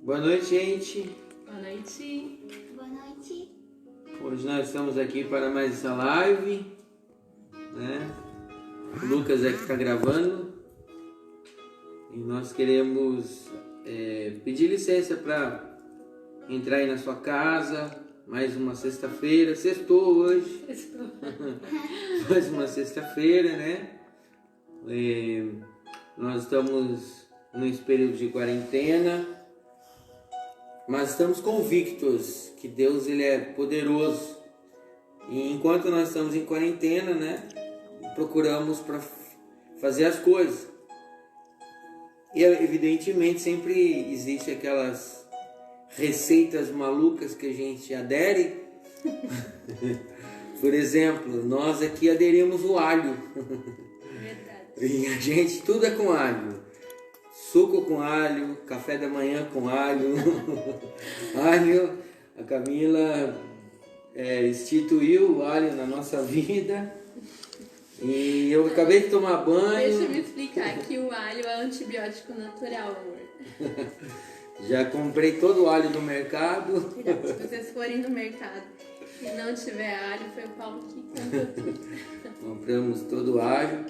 Boa noite, gente. Boa noite. Boa noite. Hoje nós estamos aqui para mais essa live, né? O Lucas é que está gravando e nós queremos pedir licença para entrar aí na sua casa. Mais uma sexta-feira, sextou hoje. Mais uma sexta-feira, né? Nós estamos nesse período de quarentena, mas estamos convictos que Deus ele é poderoso. E enquanto nós estamos em quarentena, né, procuramos para fazer as coisas. E evidentemente sempre existe aquelas receitas malucas que a gente adere. Por exemplo, nós aqui aderimos o alho. Verdade. E a gente tudo é com alho. Suco com alho, café da manhã com alho. Alho, a Camila instituiu o alho na nossa vida. E eu acabei de tomar banho. Deixa eu me explicar que o alho é antibiótico natural, amor. Já comprei todo o alho no mercado. Cuidado, se vocês forem no mercado e não tiver alho, foi o Paulo que comprou tudo. Compramos todo o alho.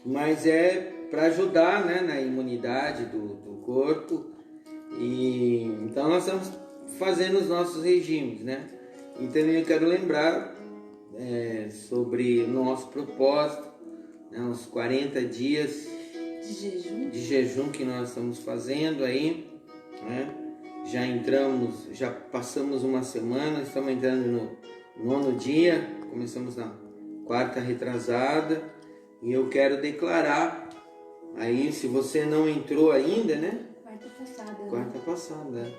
Mas é para ajudar, né, na imunidade do corpo. E então nós estamos fazendo os nossos regimes, né? E também eu quero lembrar sobre o nosso propósito, né, uns 40 dias De jejum. de jejum que nós estamos fazendo aí, né? Já passamos uma semana, estamos entrando no 9º dia, começamos na quarta retrasada, e eu quero declarar aí, se você não entrou ainda, né? Quarta passada. né? Quarta passada.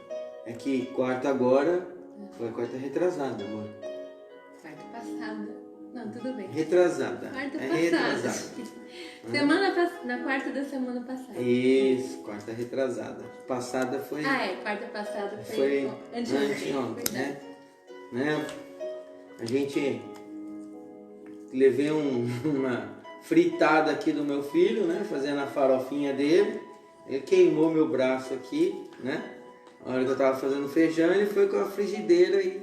É que quarta agora foi a quarta retrasada, amor. Quarta passada. Não, tudo bem. Retrasada. Quarta É passada. retrasada. Na quarta da semana passada. Isso, quarta retrasada. Passada foi Quarta passada foi anteontem. anteontem, Verdade. né? A gente levei uma fritada aqui do meu filho, né? Fazendo a farofinha dele. Ele queimou meu braço aqui, né? A hora que eu tava fazendo feijão, ele foi com a frigideira e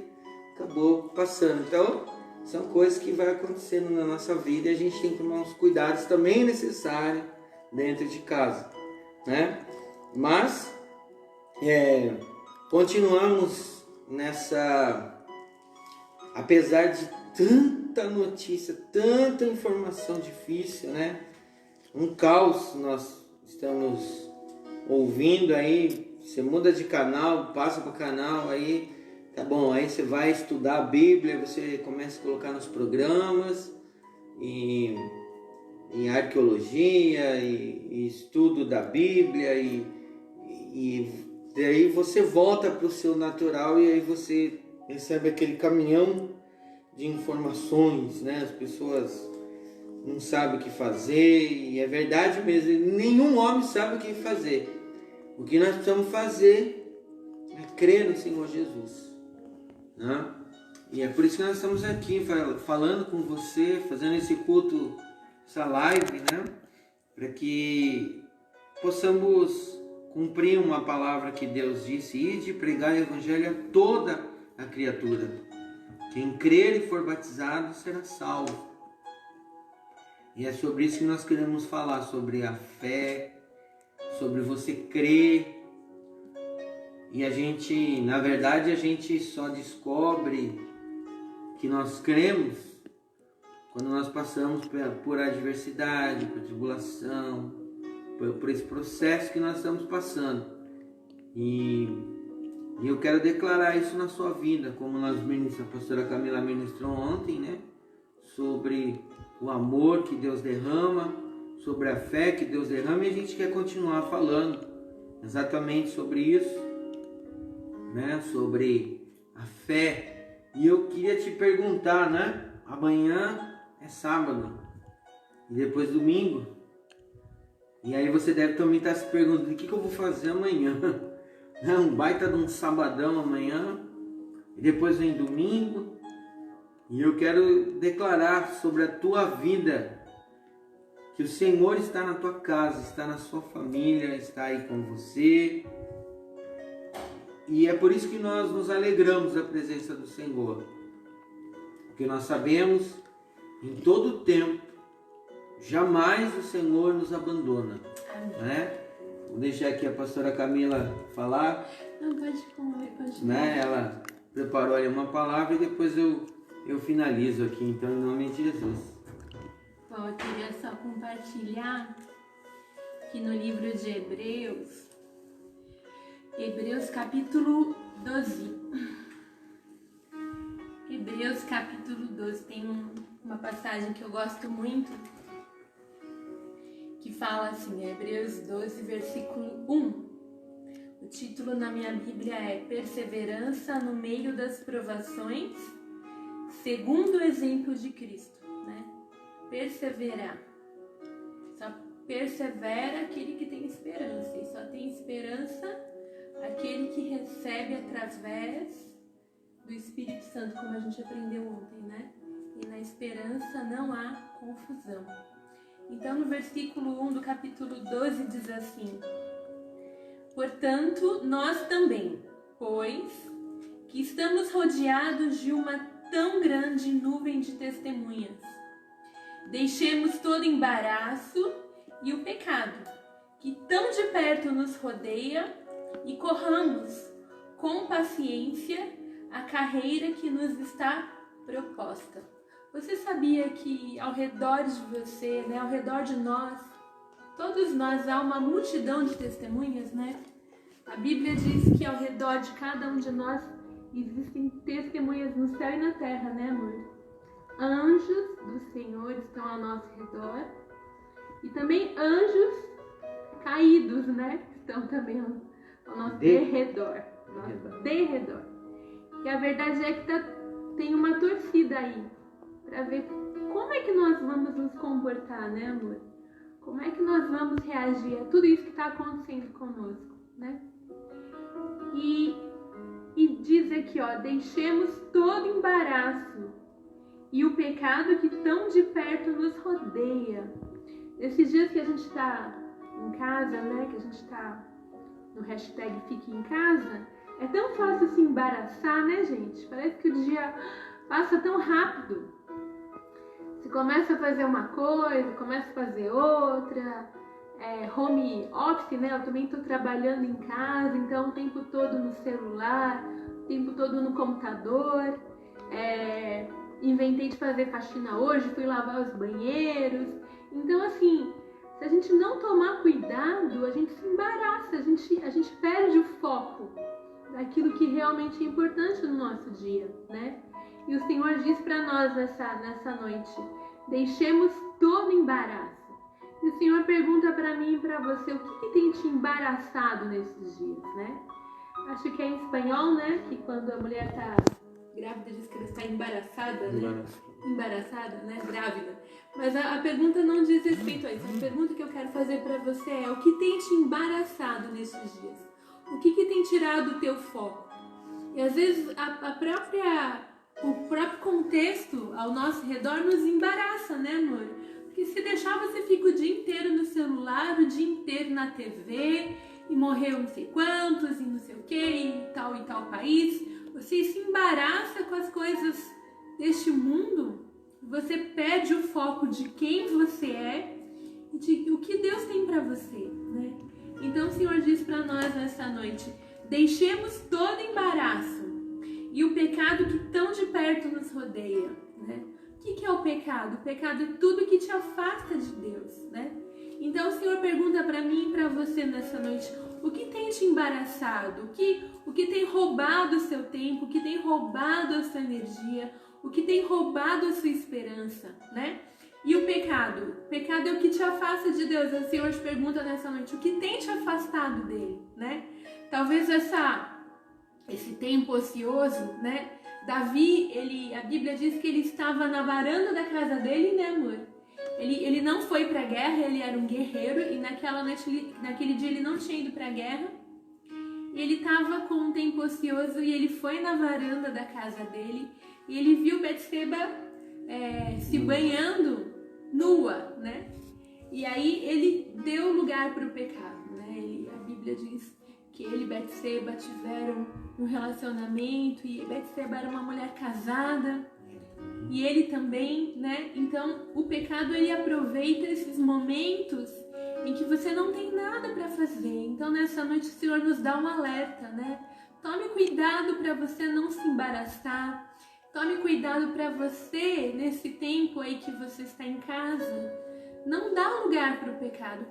acabou passando. Então, são coisas que vai acontecendo na nossa vida e a gente tem que tomar uns cuidados também necessários dentro de casa, né? Mas continuamos nessa, apesar de tanta notícia, tanta informação difícil, né? Um caos nós estamos ouvindo aí. Você muda de canal, passa para o canal, aí tá bom, aí você vai estudar a Bíblia, você começa a colocar nos programas, e arqueologia, e estudo da Bíblia, e daí você volta para o seu natural e aí você recebe aquele caminhão de informações, né? As pessoas não sabem o que fazer, e é verdade mesmo, nenhum homem sabe o que fazer. O que nós precisamos fazer é crer no Senhor Jesus, né? E é por isso que nós estamos aqui falando com você, fazendo esse culto, essa live, né? Para que possamos cumprir uma palavra que Deus disse: ide pregar o evangelho a toda a criatura. Quem crer e for batizado será salvo. E é sobre isso que nós queremos falar, sobre a fé, sobre você crer. E a gente, na verdade, a gente só descobre que nós cremos quando nós passamos por adversidade, por tribulação, por esse processo que nós estamos passando. E eu quero declarar isso na sua vida, como a pastora Camila ministrou ontem, né? Sobre o amor que Deus derrama, sobre a fé que Deus derrama, e a gente quer continuar falando exatamente sobre isso, né? Sobre a fé. E eu queria te perguntar, né? Amanhã é sábado e depois domingo. E aí você deve também estar se perguntando: o que eu vou fazer amanhã? É um baita de um sabadão amanhã, e depois vem domingo. E eu quero declarar sobre a tua vida que o Senhor está na tua casa, está na sua família, está aí com você, E é por isso que nós nos alegramos da presença do Senhor. Porque nós sabemos, em todo tempo, jamais o Senhor nos abandona. Né? Vou deixar aqui a pastora Camila falar. Não, pode continuar. Né? Ela preparou ali uma palavra e depois eu finalizo aqui, então, em nome de Jesus. Bom, eu queria só compartilhar que no livro de Hebreus capítulo 12. Hebreus capítulo 12 tem uma passagem que eu gosto muito, que fala assim, Hebreus 12, versículo 1. O título na minha Bíblia é Perseverança no meio das provações, segundo o exemplo de Cristo, né? Perseverar. Só persevera aquele que tem esperança, e só tem esperança aquele que recebe através do Espírito Santo, como a gente aprendeu ontem, né? E na esperança não há confusão. Então, no versículo 1 do capítulo 12 diz assim: portanto, nós também, pois que estamos rodeados de uma tão grande nuvem de testemunhas, deixemos todo embaraço e o pecado que tão de perto nos rodeia e corramos com paciência a carreira que nos está proposta. Você sabia que ao redor de você, né, ao redor de nós, todos nós, há uma multidão de testemunhas, né? A Bíblia diz que ao redor de cada um de nós existem testemunhas no céu e na terra, né, amor? Anjos do Senhor estão ao nosso redor e também anjos caídos, né? Estão também ao nosso derredor. E a verdade é que tem uma torcida aí para ver como é que nós vamos nos comportar, né, amor? Como é que nós vamos reagir a tudo isso que está acontecendo conosco, né? E diz aqui, ó, deixemos todo embaraço e o pecado que tão de perto nos rodeia. Esses dias que a gente está em casa, né, que a gente está no hashtag Fique em Casa, é tão fácil se embaraçar, né, gente? Parece que o dia passa tão rápido. Você começa a fazer uma coisa, começa a fazer outra, home office, né? Eu também estou trabalhando em casa, então o tempo todo no celular, o tempo todo no computador. Inventei de fazer faxina hoje, fui lavar os banheiros. Então, assim, se a gente não tomar cuidado, a gente se embaraça, a gente perde o foco daquilo que realmente é importante no nosso dia, né? E o Senhor diz para nós nessa noite, deixemos todo embaraço. E o Senhor pergunta para mim e para você, o que tem te embaraçado nesses dias, né? Acho que é em espanhol, né? Que quando a mulher está grávida diz que ela está embaraçada, né? Embaraçada, né? Grávida. Mas a pergunta não diz respeito a isso. A pergunta que eu quero fazer para você é, o que tem te embaraçado nesses dias? O que tem tirado o teu foco? E às vezes o próprio contexto ao nosso redor nos embaraça, né, amor? Porque se deixar, você fica o dia inteiro no celular, o dia inteiro na TV, e morreu não sei quantos, e não sei o que, e tal país. Você se embaraça com as coisas deste mundo, você perde o foco de quem você é e de o que Deus tem para você, né? Então o Senhor diz para nós nessa noite, deixemos todo embaraço e o pecado que tão de perto nos rodeia, né? O que é o pecado? O pecado é tudo que te afasta de Deus, né? Então o Senhor pergunta para mim e para você nessa noite, o que tem te embaraçado? O que tem roubado o seu tempo? O que tem roubado a sua energia? O que tem roubado a sua esperança, né? E o pecado? O pecado é o que te afasta de Deus. O Senhor te pergunta nessa noite, o que tem te afastado dele, né? Talvez esse tempo ocioso, né? Davi, a Bíblia diz que ele estava na varanda da casa dele, né, amor? Ele não foi para a guerra, ele era um guerreiro e naquele dia ele não tinha ido para a guerra. E ele estava com um tempo ocioso e ele foi na varanda da casa dele e ele viu Betseba se banhando nua, né? E aí ele deu lugar para o pecado, né? A Bíblia diz que ele e Betseba tiveram um relacionamento, e Betseba era uma mulher casada, e ele também, né? Então, o pecado, ele aproveita esses momentos em que você não tem nada para fazer. Então, nessa noite, o Senhor nos dá um alerta, né? Tome cuidado para você não se embaraçar. Tome cuidado para você, nesse tempo aí que você está em casa, não dá lugar para o pecado.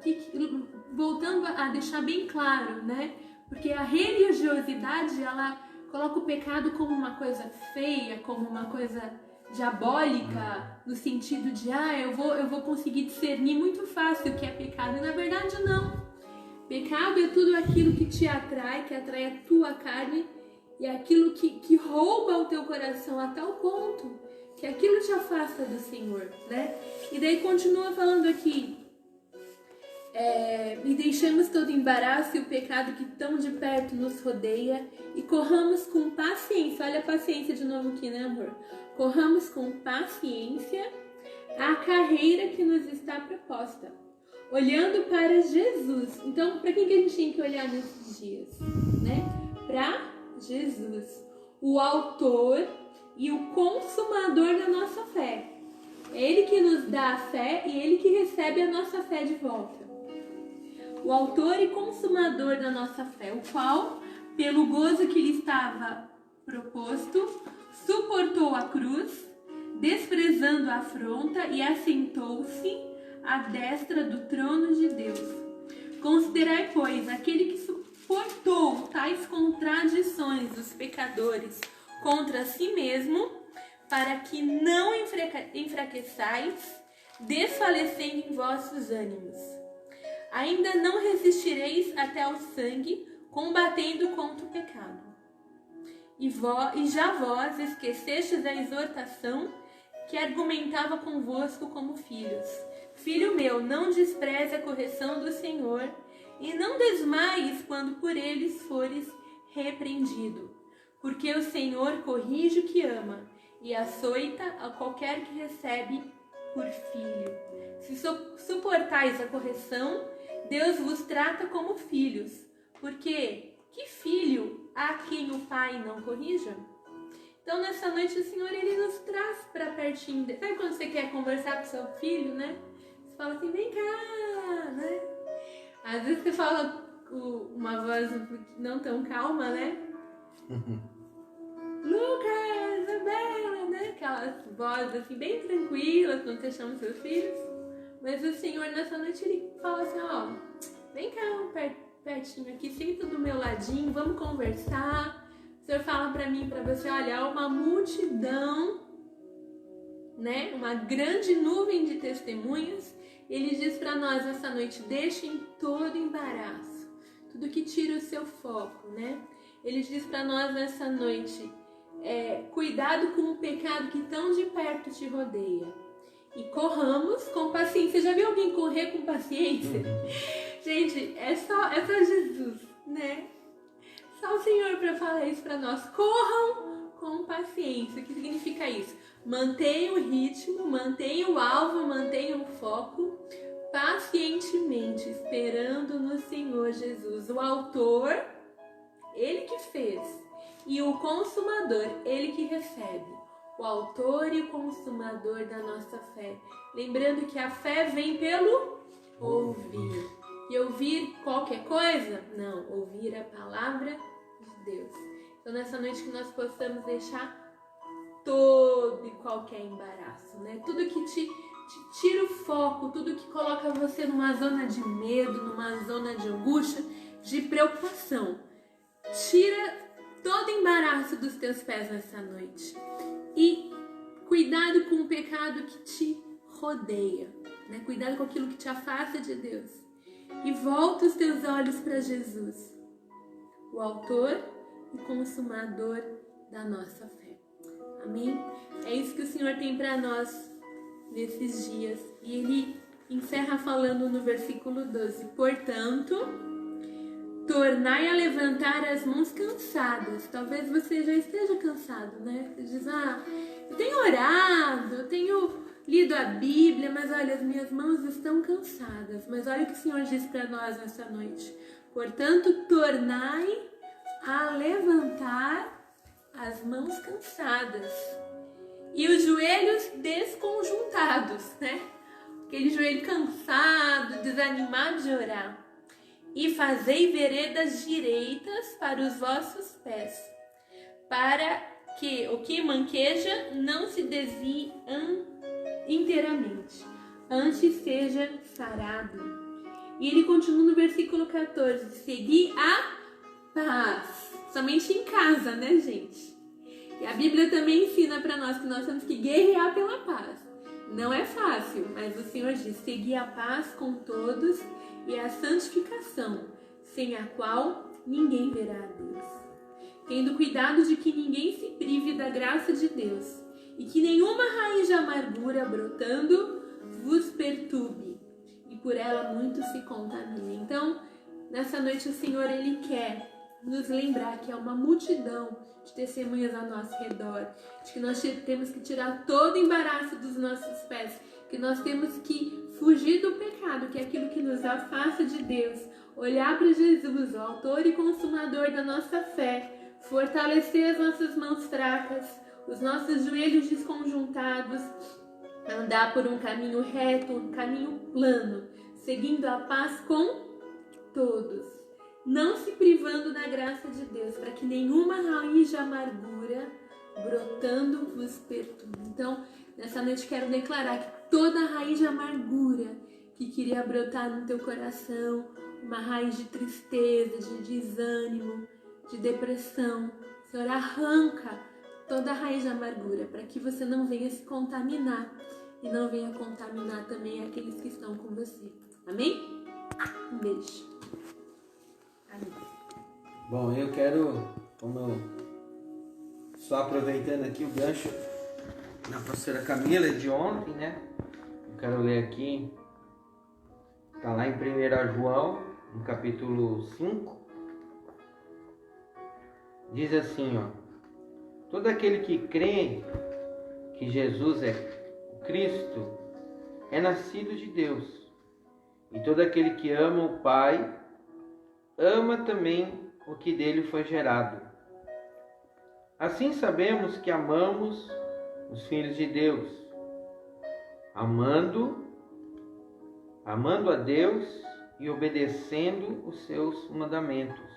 Voltando a deixar bem claro, né? Porque a religiosidade, ela coloca o pecado como uma coisa feia, como uma coisa diabólica, no sentido de, eu vou conseguir discernir muito fácil o que é pecado. E na verdade não. Pecado é tudo aquilo que te atrai, que atrai a tua carne, e aquilo que rouba o teu coração a tal ponto que aquilo te afasta do Senhor, né? E daí continua falando aqui, e deixemos todo embaraço e o pecado que tão de perto nos rodeia e corramos com paciência. Olha a paciência de novo aqui, né, amor? Corramos com paciência a carreira que nos está proposta, olhando para Jesus. Então, para quem que a gente tem que olhar nesses dias, né? Para Jesus, o autor e o consumador da nossa fé. É Ele que nos dá a fé e Ele que recebe a nossa fé de volta. O autor e consumador da nossa fé, o qual, pelo gozo que lhe estava proposto, suportou a cruz, desprezando a afronta, e assentou-se à destra do trono de Deus. Considerai, pois, aquele que suportou tais contradições dos pecadores contra si mesmo, para que não enfraqueçais, desfalecendo em vossos ânimos. Ainda não resistireis até ao sangue, combatendo contra o pecado. E já vós esquecestes a exortação que argumentava convosco como filhos. Filho meu, não despreze a correção do Senhor, e não desmaies quando por eles fores repreendido. Porque o Senhor corrige o que ama, e açoita a qualquer que recebe por filho. Se suportais a correção, Deus vos trata como filhos. Porque que filho há quem o pai não corrija? Então, nessa noite, o Senhor, Ele nos traz para pertinho. Sabe quando você quer conversar com seu filho, né? Você fala assim, vem cá, né? Às vezes você fala com uma voz não tão calma, né? Lucas, Isabela, né? Aquelas vozes assim, bem tranquilas quando você chama seus filhos. Mas o Senhor, nessa noite, Ele fala assim, ó, vem cá, pertinho aqui, senta do meu ladinho, vamos conversar. O Senhor fala pra mim, pra você, olha, há uma multidão, né? Uma grande nuvem de testemunhas. Ele diz pra nós nessa noite, deixem todo embaraço, tudo que tira o seu foco, né? Ele diz pra nós nessa noite, cuidado com o pecado que tão de perto te rodeia. E corramos com paciência. Já viu alguém correr com paciência? Gente, é só Jesus, né? Só o Senhor para falar isso para nós. Corram com paciência. O que significa isso? Mantenha o ritmo, mantenha o alvo, mantenha o foco, pacientemente, esperando no Senhor Jesus. O autor, Ele que fez, e o consumador, Ele que recebe. O autor e o consumador da nossa fé. Lembrando que a fé vem pelo ouvir. E ouvir qualquer coisa? Não, ouvir a palavra de Deus. Então, nessa noite que nós possamos deixar todo e qualquer embaraço, né? Tudo que te tira o foco, tudo que coloca você numa zona de medo, numa zona de angústia, de preocupação. Tira todo embaraço dos teus pés nessa noite. E cuidado com o pecado que te rodeia, né? Cuidado com aquilo que te afasta de Deus. E volta os teus olhos para Jesus, o autor e consumador da nossa fé. Amém? É isso que o Senhor tem para nós nesses dias. E Ele encerra falando no versículo 12. Portanto, tornai a levantar as mãos cansadas. Talvez você já esteja cansado, né? Você diz, eu tenho orado, eu tenho lido a Bíblia, mas olha, as minhas mãos estão cansadas. Mas olha o que o Senhor diz para nós nessa noite. Portanto, tornai a levantar as mãos cansadas e os joelhos desconjuntados, né? Aquele joelho cansado, desanimado de orar. E fazei veredas direitas para os vossos pés, para que o que manqueja não se desvie inteiramente, antes seja sarado. E ele continua no versículo 14, segui a paz, somente em casa, né, gente? E a Bíblia também ensina para nós que nós temos que guerrear pela paz. Não é fácil, mas o Senhor diz, segui a paz com todos e a santificação, sem a qual ninguém verá a Deus. Tendo cuidado de que ninguém se prive da graça de Deus, e que nenhuma raiz de amargura brotando vos perturbe, e por ela muitos se contaminem. Então, nessa noite o Senhor, Ele quer nos lembrar que é uma multidão de testemunhas ao nosso redor, de que nós temos que tirar todo o embaraço dos nossos pés, que nós temos que fugir do pecado, que é aquilo que nos afasta de Deus, olhar para Jesus, o autor e consumador da nossa fé, fortalecer as nossas mãos fracas, os nossos joelhos desconjuntados, andar por um caminho reto, um caminho plano, seguindo a paz com todos, não se privando da graça de Deus, para que nenhuma raiz de amargura brotando vos perturbe. Então, nessa noite quero declarar que toda raiz de amargura que queria brotar no teu coração, uma raiz de tristeza, de desânimo, de depressão, o Senhor arranca toda a raiz de amargura, para que você não venha se contaminar e não venha contaminar também aqueles que estão com você. Amém? Um beijo. Amém. Bom, eu quero, só aproveitando aqui o gancho da pastora Camila de ontem, né? Eu quero ler aqui, está lá em 1 João, no capítulo 5. Diz assim, ó: todo aquele que crê que Jesus é o Cristo é nascido de Deus, e todo aquele que ama o Pai ama também o que dele foi gerado. Assim sabemos que amamos os filhos de Deus, amando a Deus e obedecendo os seus mandamentos.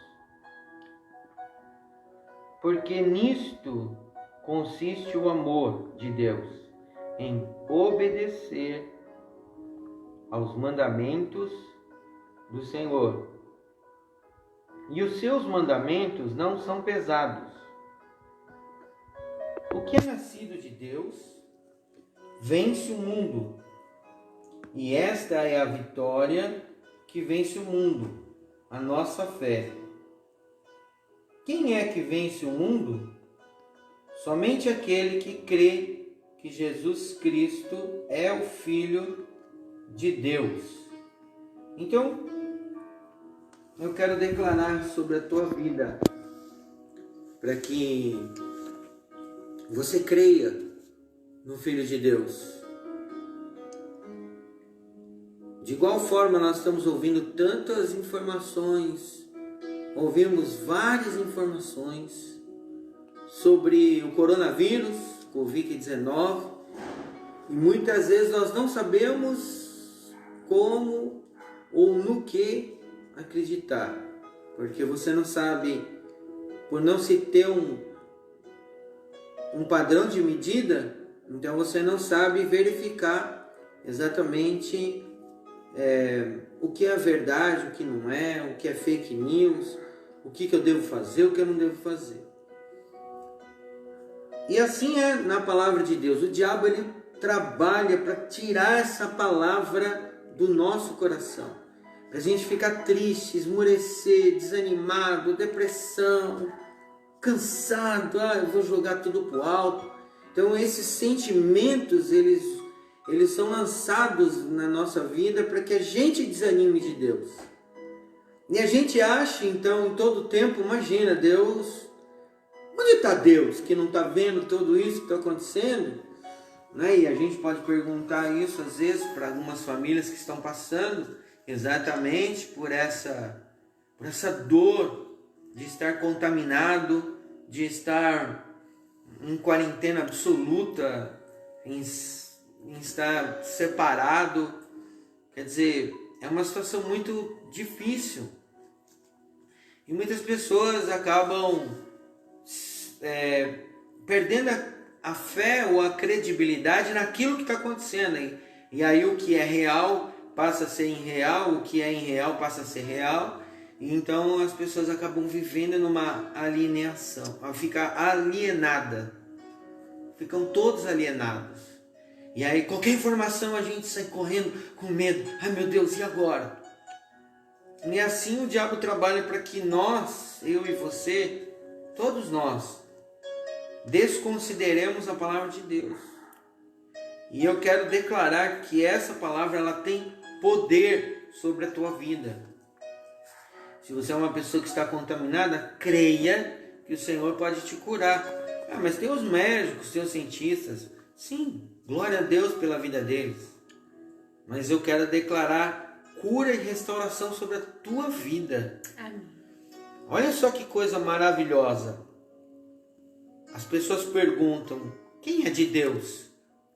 Porque nisto consiste o amor de Deus, em obedecer aos mandamentos do Senhor. E os seus mandamentos não são pesados. O que é nascido de Deus vence o mundo, e esta é a vitória que vence o mundo, a nossa fé. Quem é que vence o mundo? Somente aquele que crê que Jesus Cristo é o Filho de Deus. Então, eu quero declarar sobre a tua vida, para que você creia no Filho de Deus. De igual forma, nós estamos ouvindo tantas informações, ouvimos várias informações sobre o coronavírus, Covid-19, e muitas vezes nós não sabemos como ou no que acreditar, porque você não sabe, por não se ter um padrão de medida, então você não sabe verificar exatamente o que é verdade, o que não é, o que é fake news, o que eu devo fazer, o que eu não devo fazer. E assim é na palavra de Deus. O diabo, ele trabalha para tirar essa palavra do nosso coração, para a gente ficar triste, esmurecer, desanimado, depressão, cansado, eu vou jogar tudo pro alto. Então esses sentimentos, eles são lançados na nossa vida para que a gente desanime de Deus. E a gente acha, então, em todo tempo, imagina, Deus, onde está Deus que não está vendo tudo isso que está acontecendo? Né? E a gente pode perguntar isso às vezes para algumas famílias que estão passando exatamente por essa por essa dor de estar contaminado, de estar em quarentena absoluta, em estar separado. Quer dizer, é uma situação muito difícil. E muitas pessoas acabam perdendo a fé ou a credibilidade naquilo que está acontecendo. E aí o que é real passa a ser irreal, o que é irreal passa a ser real. E então as pessoas acabam vivendo numa alienação, ficar alienada. Ficam todos alienados. E aí qualquer informação a gente sai correndo com medo. Ai meu Deus, e agora? E assim o diabo trabalha para que nós, eu e você, todos nós, desconsideremos a palavra de Deus. E eu quero declarar que essa palavra ela tem poder sobre a tua vida. Se você é uma pessoa que está contaminada, creia que o Senhor pode te curar. Ah, mas tem os médicos, tem os cientistas. Sim, glória a Deus pela vida deles. Mas eu quero declarar cura e restauração sobre a tua vida. Amém. Olha só que coisa maravilhosa. As pessoas perguntam, quem é de Deus?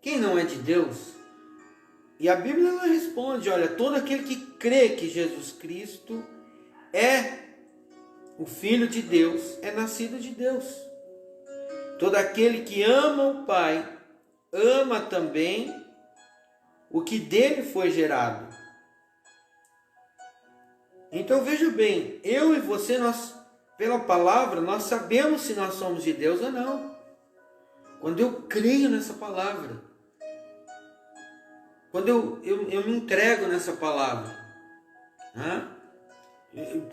Quem não é de Deus? E a Bíblia ela responde, olha, todo aquele que crê que Jesus Cristo é o Filho de Deus, é nascido de Deus. Todo aquele que ama o Pai, ama também o que dele foi gerado. Então veja bem, eu e você, nós, pela palavra, nós sabemos se nós somos de Deus ou não. Quando eu creio nessa palavra, quando eu me entrego nessa palavra, né?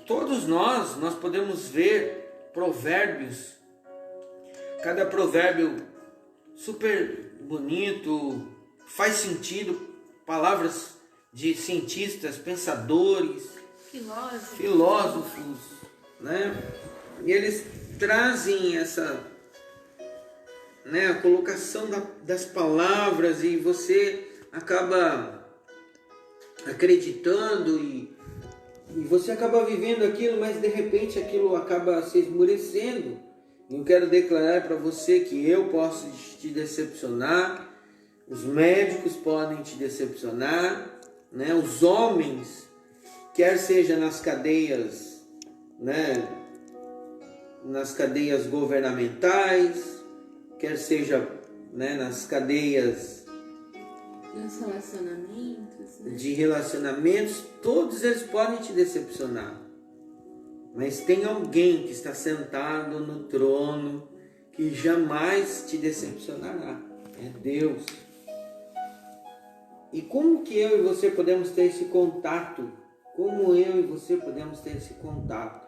Todos nós podemos ver provérbios, cada provérbio super bonito, faz sentido, palavras de cientistas, pensadores, filósofos, né? E eles trazem essa, né, a colocação das palavras e você acaba acreditando e você acaba vivendo aquilo, mas de repente aquilo acaba se esmurecendo. Eu quero declarar para você que eu posso te decepcionar, os médicos podem te decepcionar, né? Os homens, quer seja nas cadeias, né, nas cadeias governamentais, quer seja, né, nas cadeias nos relacionamentos, né? de relacionamentos, todos eles podem te decepcionar. Mas tem alguém que está sentado no trono que jamais te decepcionará. É Deus. E como que eu e você podemos ter esse contato? Como eu e você podemos ter esse contato?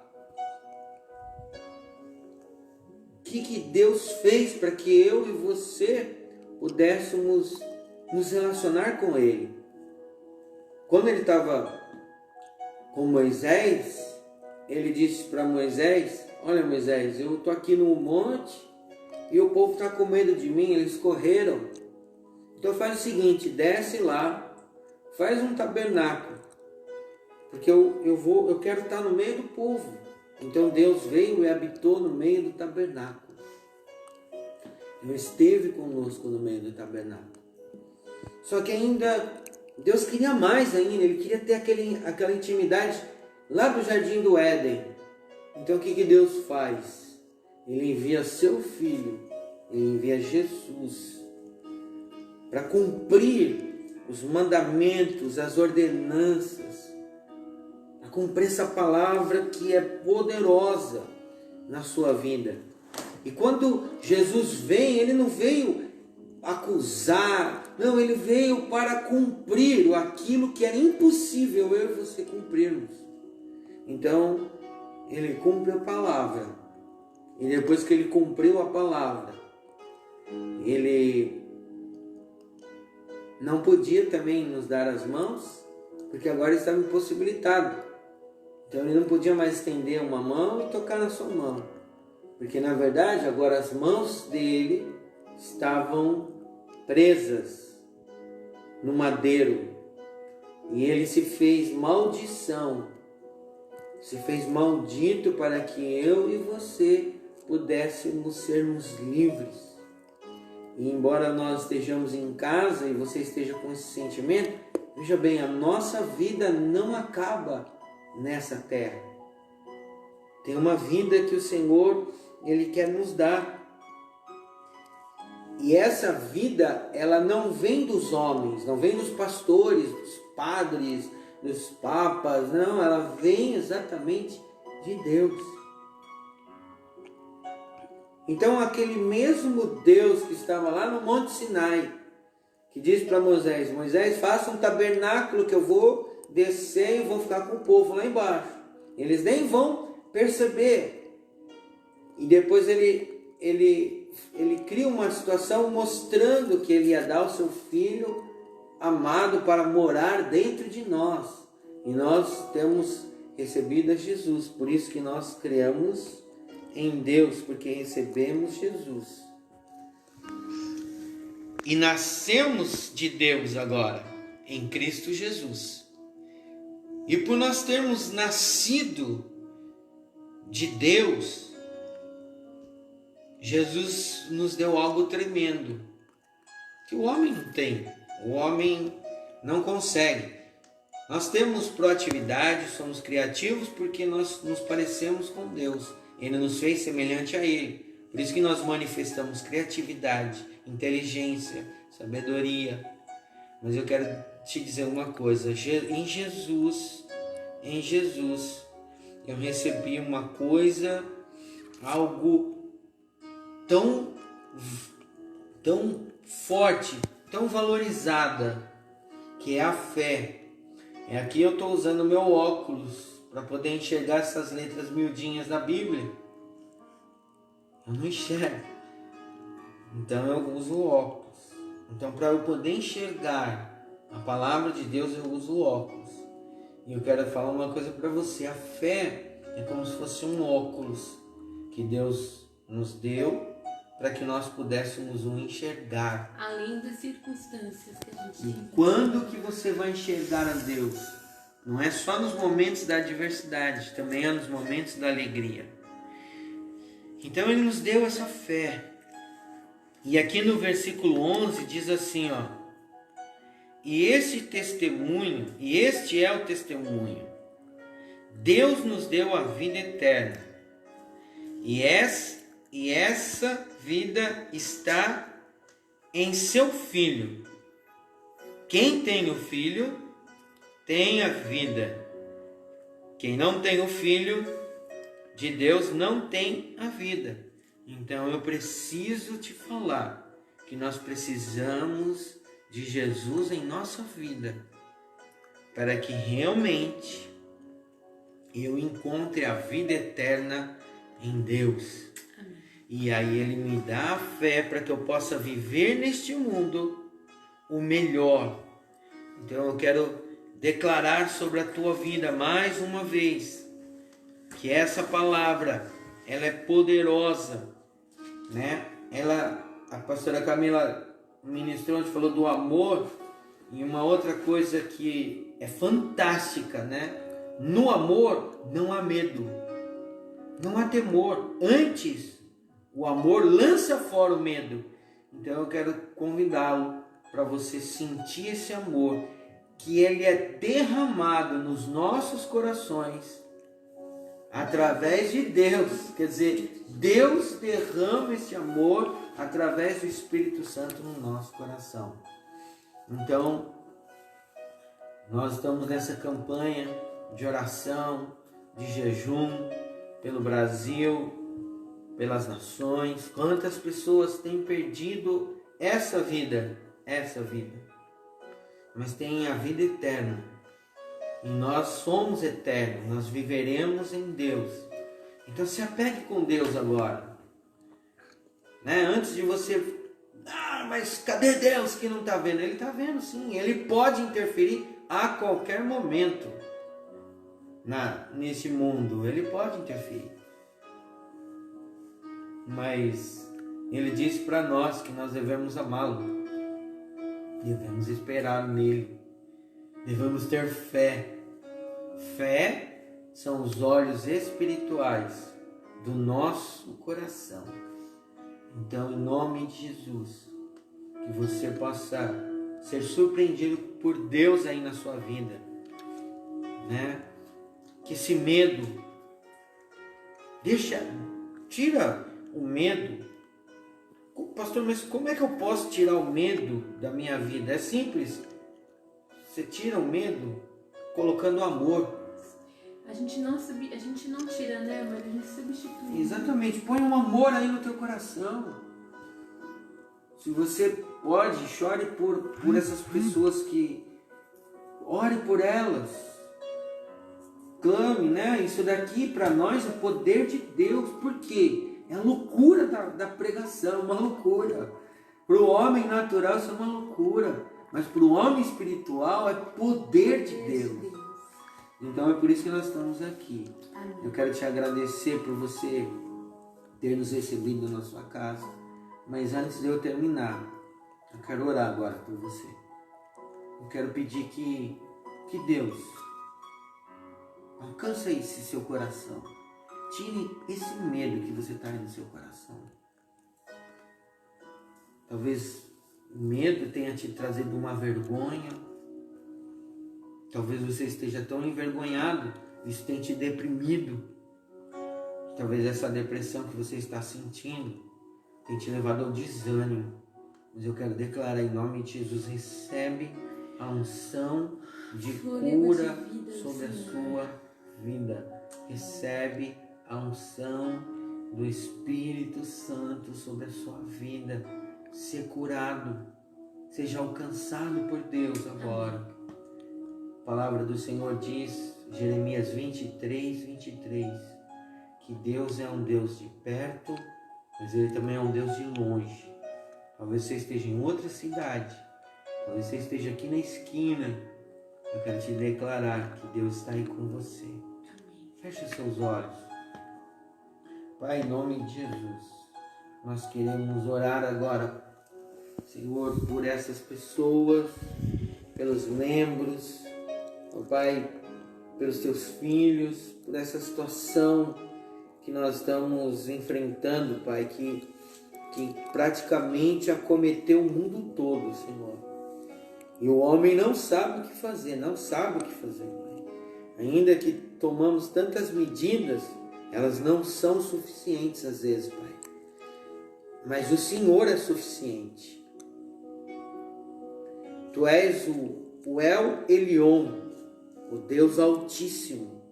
O que Deus fez para que eu e você pudéssemos nos relacionar com Ele? Quando Ele estava com Moisés, Ele disse para Moisés, olha Moisés, eu estou aqui no monte e o povo está com medo de mim, eles correram. Então faz o seguinte, desce lá, faz um tabernáculo, porque eu quero estar no meio do povo. Então Deus veio e habitou no meio do tabernáculo. Ele esteve conosco no meio do tabernáculo. Só que ainda, Deus queria mais ainda, Ele queria ter aquela intimidade lá do Jardim do Éden. Então o que Deus faz? Ele envia seu Filho, Ele envia Jesus para cumprir os mandamentos, as ordenanças, para cumprir essa palavra que é poderosa na sua vida. E quando Jesus vem, Ele não veio acusar, não, Ele veio para cumprir aquilo que era impossível eu e você cumprirmos. Então, Ele cumpre a palavra. E depois que Ele cumpriu a palavra, Ele não podia também nos dar as mãos, porque agora estava impossibilitado. Então Ele não podia mais estender uma mão e tocar na sua mão, porque na verdade agora as mãos dele estavam presas no madeiro, e Ele se fez maldição se fez maldito para que eu e você pudéssemos sermos livres. E embora nós estejamos em casa e você esteja com esse sentimento, veja bem, a nossa vida não acaba nessa terra. Tem uma vida que o Senhor, Ele quer nos dar. E essa vida, ela não vem dos homens, não vem dos pastores, dos padres, dos papas, não, ela vem exatamente de Deus. Então aquele mesmo Deus que estava lá no Monte Sinai, que diz para Moisés, Moisés, faça um tabernáculo que eu vou descer e vou ficar com o povo lá embaixo. Eles nem vão perceber. E depois ele cria uma situação mostrando que ele ia dar o seu filho amado para morar dentro de nós. E nós temos recebido a Jesus. Por isso que nós cremos em Deus, porque recebemos Jesus. E nascemos de Deus agora, em Cristo Jesus. E por nós termos nascido de Deus, Jesus nos deu algo tremendo, que o homem não tem, o homem não consegue. Nós temos proatividade, somos criativos porque nós nos parecemos com Deus. Ele nos fez semelhante a Ele. Por isso que nós manifestamos criatividade, inteligência, sabedoria. Mas eu quero te dizer uma coisa, em Jesus, eu recebi uma coisa, algo tão forte, tão valorizada, que é a fé. Aqui eu estou usando meu óculos para poder enxergar essas letras miudinhas da Bíblia. Eu não enxergo. Então eu uso óculos. Então para eu poder enxergar a palavra de Deus, eu uso óculos. E eu quero falar uma coisa para você. A fé é como se fosse um óculos que Deus nos deu para que nós pudéssemos o enxergar. Além das circunstâncias que a gente tem. tem. E quando que você vai enxergar a Deus? Não é só nos momentos da adversidade, também é nos momentos da alegria. Então Ele nos deu essa fé. E aqui no versículo 11 diz assim, ó: e este é o testemunho. Deus nos deu a vida eterna. E essa vida está em seu Filho. Quem tem o Filho tem a vida. Quem não tem o Filho de Deus não tem a vida. Então eu preciso te falar que nós precisamos de Jesus em nossa vida para que realmente eu encontre a vida eterna em Deus. Amém. E aí Ele me dá a fé para que eu possa viver neste mundo o melhor. Então eu quero declarar sobre a tua vida mais uma vez que essa palavra, ela é poderosa, né? A pastora Camila ministrou, falou do amor, e uma outra coisa que é fantástica, né? No amor não há medo, não há temor. Antes, o amor lança fora o medo. Então eu quero convidá-lo para você sentir esse amor, que ele é derramado nos nossos corações através de Deus. Quer dizer, Deus derrama esse amor através do Espírito Santo no nosso coração. Então, nós estamos nessa campanha de oração, de jejum pelo Brasil, pelas nações. Quantas pessoas têm perdido essa vida, mas têm a vida eterna. E nós somos eternos, nós viveremos em Deus. Então se apegue com Deus agora, né? Antes de você, mas cadê Deus que não está vendo? Ele está vendo sim, Ele pode interferir a qualquer momento nesse mundo, Ele pode interferir. Mas Ele disse para nós que nós devemos amá-lo, devemos esperar nele, devemos ter fé. Fé são os olhos espirituais do nosso coração. Então, em nome de Jesus, que você possa ser surpreendido por Deus aí na sua vida, né? Que esse medo, tira o medo. Pastor, mas como é que eu posso tirar o medo da minha vida? É simples. Você tira o medo colocando amor. A gente não tira, né, mas a gente substitui. Exatamente. Põe um amor aí no teu coração. Se você pode, chore por essas pessoas que... Ore por elas. Clame, né? Isso daqui para nós é poder de Deus. Por quê? É a loucura da pregação, uma loucura. Para o homem natural isso é uma loucura. Mas para o homem espiritual é poder de Deus. Então é por isso que nós estamos aqui. Amém. Eu quero te agradecer por você ter nos recebido na sua casa. Mas antes de eu terminar, eu quero orar agora por você. Eu quero pedir que Deus alcance esse seu coração. Tire esse medo que você está aí no seu coração. Talvez o medo tenha te trazido uma vergonha. Talvez você esteja tão envergonhado, isso tenha te deprimido. Talvez essa depressão que você está sentindo tenha te levado ao desânimo. Mas eu quero declarar em nome de Jesus, recebe a unção de cura sobre a sua vida. Recebe a unção do Espírito Santo sobre a sua vida. Ser curado, seja alcançado por Deus agora. A palavra do Senhor diz, Jeremias 23, 23, que Deus é um Deus de perto, mas Ele também é um Deus de longe. Talvez você esteja em outra cidade, talvez você esteja aqui na esquina. Eu quero te declarar que Deus está aí com você. Feche os seus olhos. Pai, em nome de Jesus, nós queremos orar agora, Senhor, por essas pessoas, pelos membros, ó Pai, pelos teus filhos, por essa situação que nós estamos enfrentando, Pai, que praticamente acometeu o mundo todo, Senhor. E o homem não sabe o que fazer, Pai. Ainda que tomamos tantas medidas, elas não são suficientes às vezes, Pai. Mas o Senhor é suficiente. Tu és o El Elyon, o Deus Altíssimo.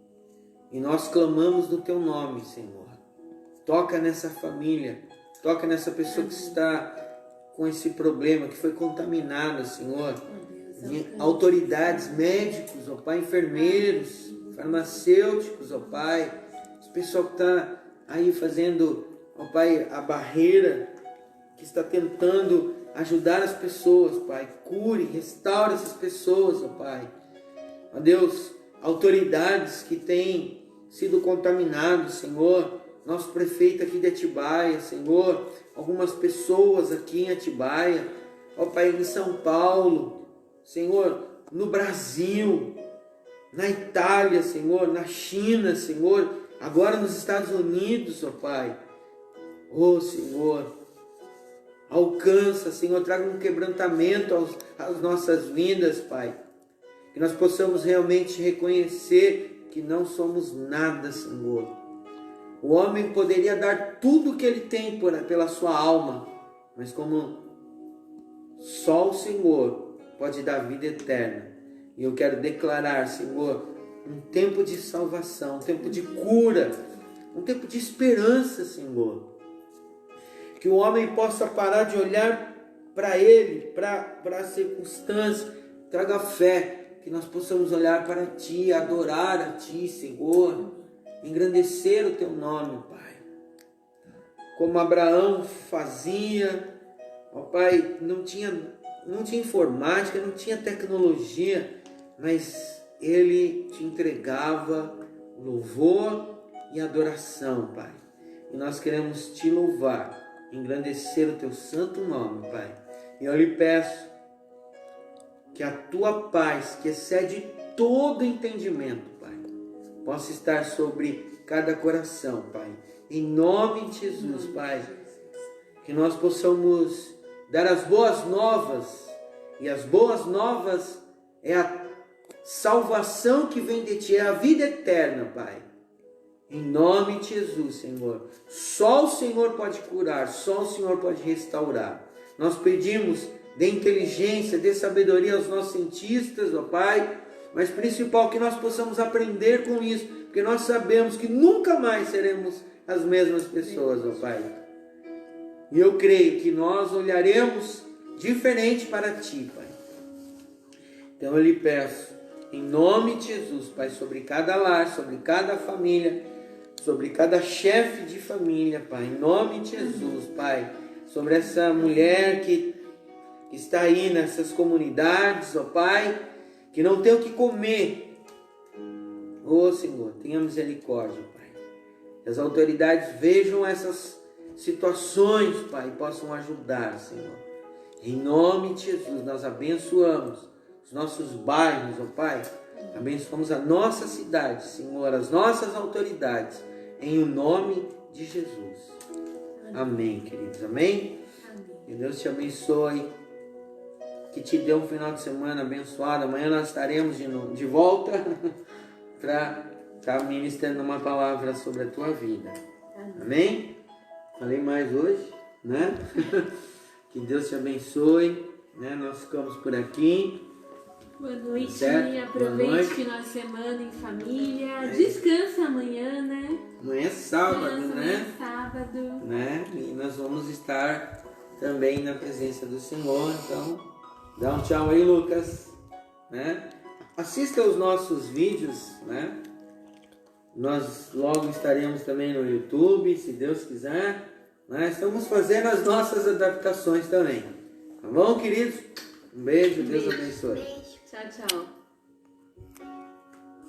E nós clamamos no Teu nome, Senhor. Toca nessa família, toca nessa pessoa que está com esse problema, que foi contaminada, Senhor. Autoridades, médicos, ó Pai, enfermeiros, farmacêuticos, ó Pai. Esse pessoal que está aí fazendo, ó Pai, a barreira, que está tentando ajudar as pessoas, Pai. Cure, restaure essas pessoas, ó Pai. Ó Deus, autoridades que têm sido contaminados, Senhor. Nosso prefeito aqui de Atibaia, Senhor. Algumas pessoas aqui em Atibaia, ó Pai, em São Paulo, Senhor, no Brasil, na Itália, Senhor, na China, Senhor, agora nos Estados Unidos, ó Pai. Ó Senhor, alcança, Senhor, traga um quebrantamento às nossas vidas, Pai. Que nós possamos realmente reconhecer que não somos nada, Senhor. O homem poderia dar tudo o que ele tem pela sua alma, mas como só o Senhor pode dar vida eterna. E eu quero declarar, Senhor, um tempo de salvação, um tempo de cura, um tempo de esperança, Senhor. Que o homem possa parar de olhar para ele, para a circunstância. Traga fé, que nós possamos olhar para Ti, adorar a Ti, Senhor. Engrandecer o Teu nome, Pai. Como Abraão fazia, ó Pai, não tinha informática, não tinha tecnologia, mas ele te entregava louvor e adoração, Pai. E nós queremos Te louvar, engrandecer o Teu santo nome, Pai. E eu lhe peço que a Tua paz, que excede todo entendimento, Pai, possa estar sobre cada coração, Pai. Em nome de Jesus, Pai, que nós possamos dar as boas novas, e as boas novas é a salvação que vem de Ti, é a vida eterna, Pai. Em nome de Jesus, Senhor. Só o Senhor pode curar, só o Senhor pode restaurar. Nós pedimos dê inteligência, dê sabedoria aos nossos cientistas, ó Pai, mas principal que nós possamos aprender com isso, porque nós sabemos que nunca mais seremos as mesmas pessoas, ó Pai. E eu creio que nós olharemos diferente para Ti, Pai. Então eu lhe peço, em nome de Jesus, Pai, sobre cada lar, sobre cada família, sobre cada chefe de família, Pai, em nome de Jesus, Pai, sobre essa mulher que está aí nessas comunidades, ó Pai, que não tem o que comer. Ó Senhor, tenha misericórdia, Pai. Que as autoridades vejam essas situações, Pai, e possam ajudar, Senhor. Em nome de Jesus, nós abençoamos os nossos bairros, ó Pai. Abençoamos a nossa cidade, Senhor, as nossas autoridades, em o nome de Jesus. Amém, queridos. Amém? Que Deus te abençoe. Que te dê um final de semana abençoado. Amanhã nós estaremos de volta para estar ministrando uma palavra sobre a tua vida. Amém? Falei mais hoje, né? Que Deus te abençoe, né? Nós ficamos por aqui. Boa noite, certo? aproveite o final de semana em família, descansa amanhã, né? Amanhã é sábado, Descansa, né? amanhã é sábado. Né? E nós vamos estar também na presença do Senhor, então dá um tchau aí, Lucas, né? Assista os nossos vídeos, né? Nós logo estaremos também no YouTube, se Deus quiser, né? Estamos fazendo as nossas adaptações também, tá bom, queridos? Um beijo, Deus abençoe. Tchau, tchau.